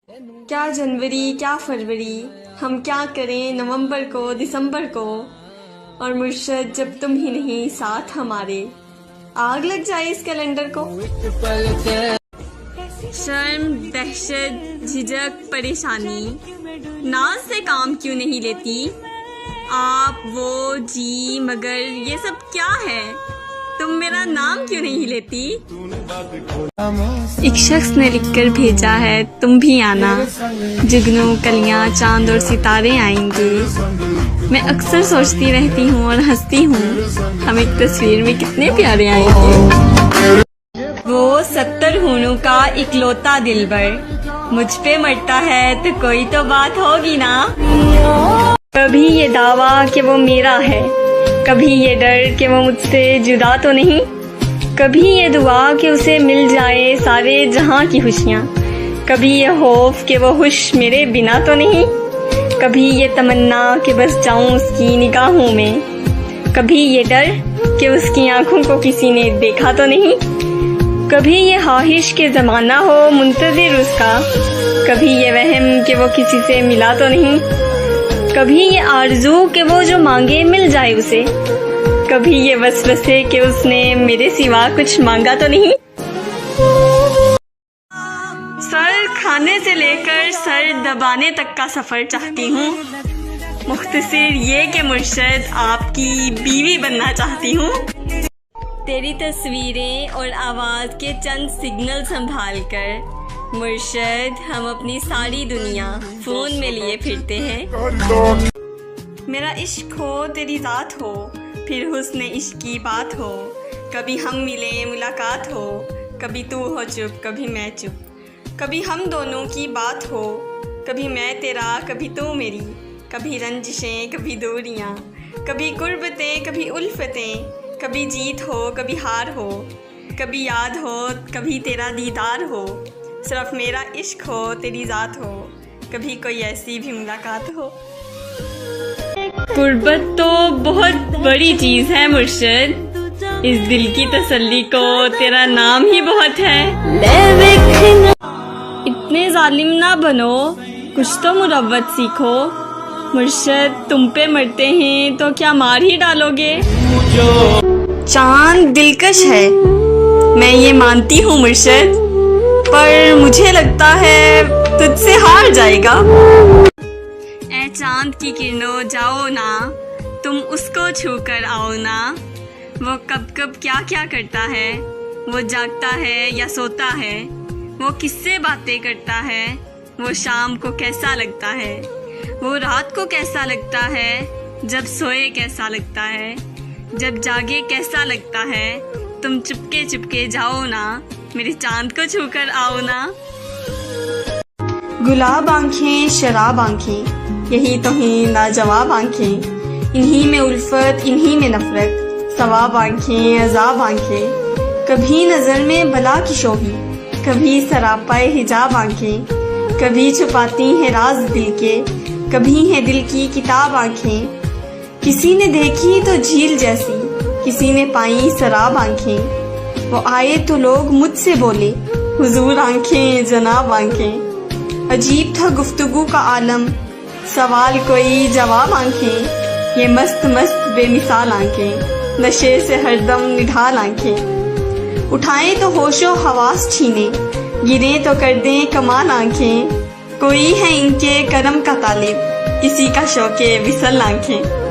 क्या जनवरी क्या फरवरी, हम क्या करें नवंबर को दिसंबर को। और मुर्शद जब तुम ही नहीं साथ हमारे, आग लग जाए इस कैलेंडर को। शर्म, दहशत, झिझक, परेशानी, नाज से काम क्यों नहीं लेती आप, वो, जी, मगर ये सब क्या है? तुम मेरा नाम क्यों नहीं लेती? एक शख्स ने लिखकर भेजा है तुम भी आना, जुगनू, कलियां, चांद और सितारे आएंगे। मैं अक्सर सोचती रहती हूँ और हंसती हूँ, हम एक तस्वीर में कितने प्यारे आएंगे। वो 70 हूनों का इकलौता दिलबर, मुझ पे मरता है तो कोई तो बात होगी ना। कभी ये दावा कि वो मेरा है, कभी ये डर कि वो मुझसे जुदा तो नहीं, कभी ये दुआ कि उसे मिल जाए सारे जहां की खुशियाँ, कभी ये खौफ कि वो खुश मेरे बिना तो नहीं, कभी ये तमन्ना कि बस जाऊं उसकी निगाहों में, कभी ये डर कि उसकी आंखों को किसी ने देखा तो नहीं, कभी ये ख्वाहिश के ज़माना हो मुंतज़िर उसका, कभी ये वहम कि वो किसी से मिला तो नहीं, कभी ये आरज़ू कि वो जो मांगे मिल जाए उसे, कभी ये वसवसे कि उसने मेरे सिवा कुछ मांगा तो नहीं। सर खाने से लेकर सर दबाने तक का सफ़र चाहती हूँ, मुख्तसर ये कि मुर्शद आपकी बीवी बनना चाहती हूँ। तेरी तस्वीरें और आवाज़ के चंद सिग्नल संभाल कर मुर्शद हम अपनी सारी दुनिया फ़ोन में लिए फिरते हैं। मेरा इश्क हो तेरी ज़ात हो, फिर हुस्न इश्क की बात हो, कभी हम मिले मुलाकात हो, कभी तू हो चुप कभी मैं चुप, कभी हम दोनों की बात हो, कभी मैं तेरा कभी तू मेरी, कभी रंजिशें कभी दूरियाँ, कभी कुर्बतें कभी उल्फतें, कभी जीत हो कभी हार हो, कभी याद हो कभी तेरा दीदार हो, सिर्फ मेरा इश्क हो तेरी ज़ात हो, कभी कोई ऐसी भी मुलाकात हो। कुर्बत तो बहुत बड़ी चीज़ है मुर्शद, इस दिल की तसल्ली को तेरा नाम ही बहुत है। इतने जालिम ना बनो, कुछ तो मुरव्वत सीखो। मुर्शद तुम पे मरते हैं तो क्या मार ही डालोगे? चांद दिलकश है, मैं ये मानती हूँ मुर्शद, पर मुझे लगता है तुझसे हार जाएगा। ऐ चांद की किरणों जाओ ना, तुम उसको छू कर आओ ना, वो कब कब क्या क्या करता है, वो जागता है या सोता है, वो किससे बातें करता है, वो शाम को कैसा लगता है, वो रात को कैसा लगता है, जब सोए कैसा लगता है, जब जागे कैसा लगता है। तुम चुपके चुपके जाओ ना, मेरे चांद को छू कर आओ ना। गुलाब आंखें शराब आंखें, यही तो हैं लाजवाब आंखें, इन्हीं में उल्फत इन्हीं में नफरत, सवाब आंखें अजाब आंखें, कभी नजर में बला की शोही, कभी सरापाए हिजाब आंखें, कभी छुपाती हैं राज दिल के, कभी है दिल की किताब आंखें। किसी ने देखी तो झील जैसी, किसी ने पाई शराब आंखें, वो आए तो लोग मुझसे बोले हुजूर आंखें जनाब आंखें। अजीब था गुफ्तगू का आलम, सवाल कोई जवाब आंखें, ये मस्त मस्त बेमिसाल आंखें, नशे से हरदम निढाल आंखें। उठाएं तो होशो हवास छीने, गिरे तो कर दें कमाल आंखें, कोई है इनके करम का तालिब, किसी का शौके विसल आंखें।